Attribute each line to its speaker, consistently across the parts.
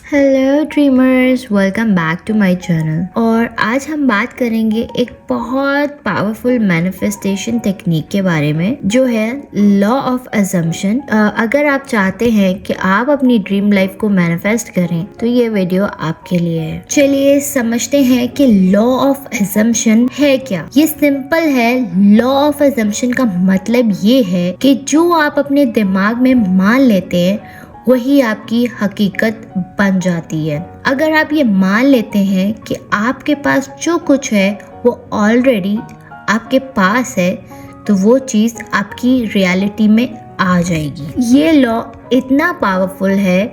Speaker 1: Hello dreamers, welcome back to my channel. और आज हम बात करेंगे एक बहुत पावरफुल मैनिफेस्टेशन टेक्निक के बारे में जो है लॉ ऑफ अजम्पशन। अगर आप चाहते हैं कि आप अपनी ड्रीम लाइफ को मैनिफेस्ट करें तो ये वीडियो आपके लिए है। चलिए समझते हैं कि लॉ ऑफ अजम्पशन है क्या। ये सिंपल है। लॉ ऑफ अजम्पशन का मतलब ये है कि जो आप अपने दिमाग में मान लेते हैं वही आपकी हकीकत बन जाती है। अगर आप ये मान लेते हैं कि आपके पास जो कुछ है वो ऑलरेडी आपके पास है तो वो चीज़ आपकी रियलिटी में आ जाएगी। ये लॉ इतना पावरफुल है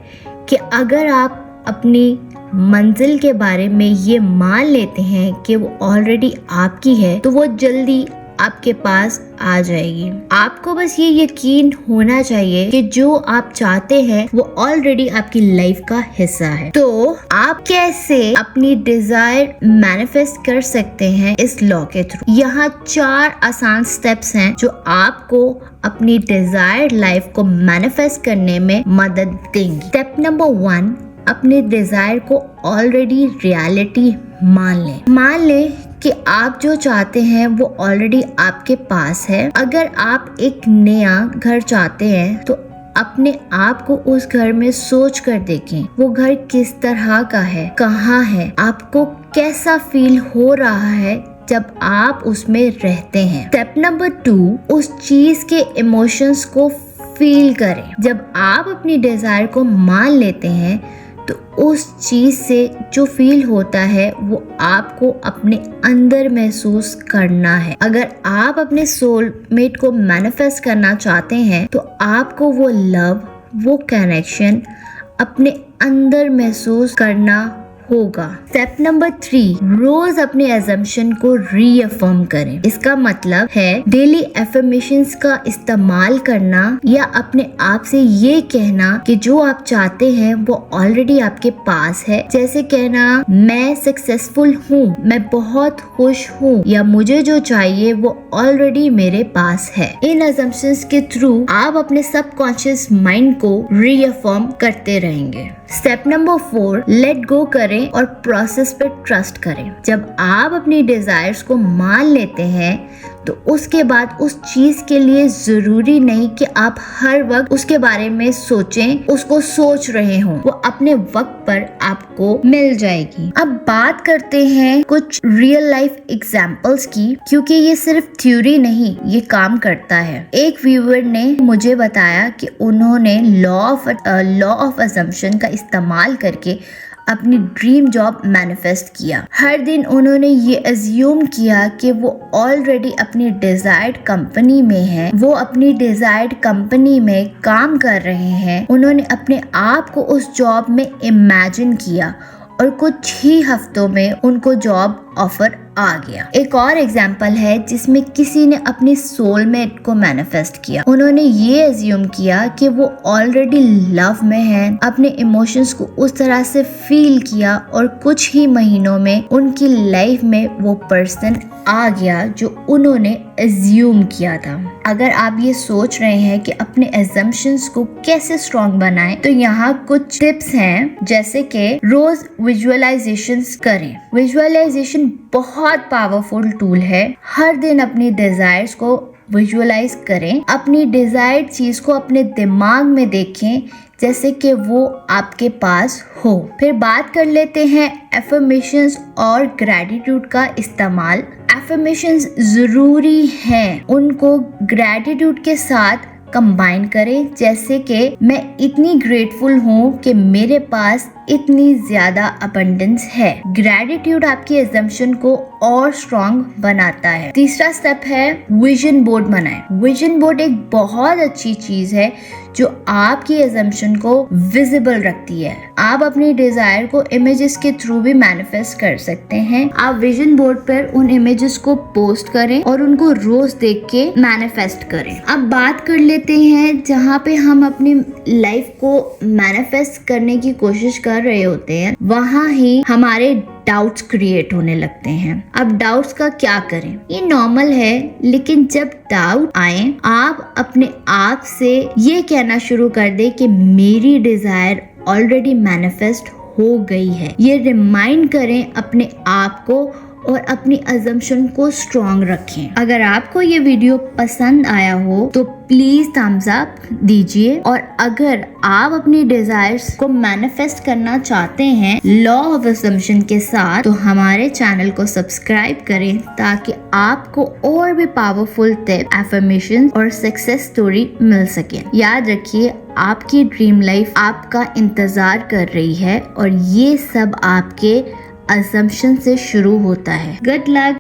Speaker 1: कि अगर आप अपनी मंजिल के बारे में ये मान लेते हैं कि वो ऑलरेडी आपकी है तो वो जल्दी आपके पास आ जाएगी। आपको बस ये यकीन होना चाहिए कि जो आप चाहते हैं वो ऑलरेडी आपकी लाइफ का हिस्सा है। तो आप कैसे अपनी डिजायर मैनिफेस्ट कर सकते हैं इस लॉ के थ्रू। यहाँ 4 आसान स्टेप्स हैं जो आपको अपनी डिजायर्ड लाइफ को मैनिफेस्ट करने में मदद देंगी। स्टेप नंबर 1, अपने डिजायर को ऑलरेडी रियलिटी मान लें कि आप जो चाहते हैं वो ऑलरेडी आपके पास है। अगर आप एक नया घर चाहते हैं तो अपने आप को उस घर में सोच कर देखें वो घर किस तरह का है, कहाँ है, आपको कैसा फील हो रहा है जब आप उसमें रहते हैं। स्टेप नंबर 2, उस चीज के इमोशंस को फील करें। जब आप अपनी डिजायर को मान लेते हैं तो उस चीज से जो फील होता है वो आपको अपने अंदर महसूस करना है। अगर आप अपने सोलमेट को मैनिफेस्ट करना चाहते हैं तो आपको वो लव, वो कनेक्शन अपने अंदर महसूस करना होगा। स्टेप नंबर 3, रोज अपने अजम्पशन को रीअफर्म करें। इसका मतलब है डेली एफर्मेशंस का इस्तेमाल करना या अपने आप से ये कहना कि जो आप चाहते हैं वो ऑलरेडी आपके पास है। जैसे कहना मैं सक्सेसफुल हूँ, मैं बहुत खुश हूँ या मुझे जो चाहिए वो ऑलरेडी मेरे पास है। इन अजम्पशंस के थ्रू आप अपने सबकॉन्शियस माइंड को रीअफर्म करते रहेंगे। स्टेप नंबर 4, लेट गो करें और प्रोसेस पे ट्रस्ट करें। जब आप अपनी डिजायर्स को मान लेते हैं तो उसके बाद उस चीज के लिए जरूरी नहीं कि आप हर वक्त उसके बारे में सोचें, उसको सोच रहे हों। वो अपने वक्त पर आपको मिल जाएगी। अब बात करते हैं कुछ रियल लाइफ एग्जांपल्स की, क्योंकि ये सिर्फ थ्योरी नहीं, ये काम करता है। एक व्यूअर ने मुझे बताया कि उन्होंने लॉ ऑफ अजम्पशन का इस्तेमाल करके अपनी ड्रीम जॉब मैनिफेस्ट किया। हर दिन उन्होंने ये अज्यूम किया कि वो ऑलरेडी अपनी डिजायर्ड कंपनी में हैं, वो अपनी डिजायर्ड कंपनी में काम कर रहे हैं। उन्होंने अपने आप को उस जॉब में इमेजिन किया और कुछ ही हफ्तों में उनको जॉब ऑफर आ गया। एक और एग्जाम्पल है जिसमें किसी ने अपनी सोलमेट को मैनिफेस्ट किया। उन्होंने ये अज्यूम किया कि वो ऑलरेडी लव में है, अपने इमोशंस को उस तरह से फील किया और कुछ ही महीनों में उनकी लाइफ में वो पर्सन आ गया जो उन्होंने अज्यूम किया था। अगर आप ये सोच रहे हैं कि अपने अजम्पशंस को कैसे स्ट्रॉन्ग बनाएं तो यहाँ कुछ टिप्स हैं, जैसे कि रोज विजुअलाइजेशंस करें। विजुअलाइजेशन बहुत पावरफुल टूल है। हर दिन अपनी डिजायर्स को विजुअलाइज करें। अपनी डिजायर्ड चीज को अपने दिमाग में देखें जैसे कि वो आपके पास हो। फिर बात कर लेते हैं एफर्मेशंस और ग्रैटिट्यूड का इस्तेमाल। एफर्मेशंस जरूरी हैं, उनको ग्रैटिट्यूड के साथ कंबाइन करें। जैसे कि मैं इतनी ग्रेटफुल हूँ कि मेरे पास इतनी ज्यादा अबंडेंस है। ग्रैटिट्यूड आपकी अजम्पशन को और स्ट्रॉन्ग बनाता है। तीसरा स्टेप है विजन बोर्ड बनाएं। विजन बोर्ड एक बहुत अच्छी चीज है जो आपकी अजम्पशन को विजिबल रखती है। आप अपनी डिजायर को इमेजेस के थ्रू भी मैनिफेस्ट कर सकते हैं। आप विजन बोर्ड पर उन इमेजेस को पोस्ट करें और उनको रोज देख के मैनिफेस्ट करें। अब बात कर लेते हैं जहाँ पे हम अपनी लाइफ को मैनिफेस्ट करने की कोशिश कर रहे होते हैं, वहाँ ही हमारे डाउट्स क्रिएट होने लगते हैं। अब डाउट्स का क्या करें, ये नॉर्मल है, लेकिन जब डाउट आए आप अपने आप से ये कहना शुरू कर दे कि मेरी डिजायर ऑलरेडी मैनिफेस्ट हो गई है। ये रिमाइंड करें अपने आप को और अपनी अजम्पशन को स्ट्रॉन्ग रखें। अगर आपको ये वीडियो पसंद आया हो तो प्लीज थम्स अप दीजिए, और अगर आप अपनी डिजायर्स को मैनिफेस्ट करना चाहते हैं लॉ ऑफ अजम्पशन के साथ, तो हमारे चैनल को सब्सक्राइब करें ताकि आपको और भी पावरफुल टिप, एफर्मेशन और सक्सेस स्टोरी मिल सके। याद रखिए, आपकी ड्रीम लाइफ आपका इंतजार कर रही है और ये सब आपके असम्पशन से शुरू होता है। Good luck.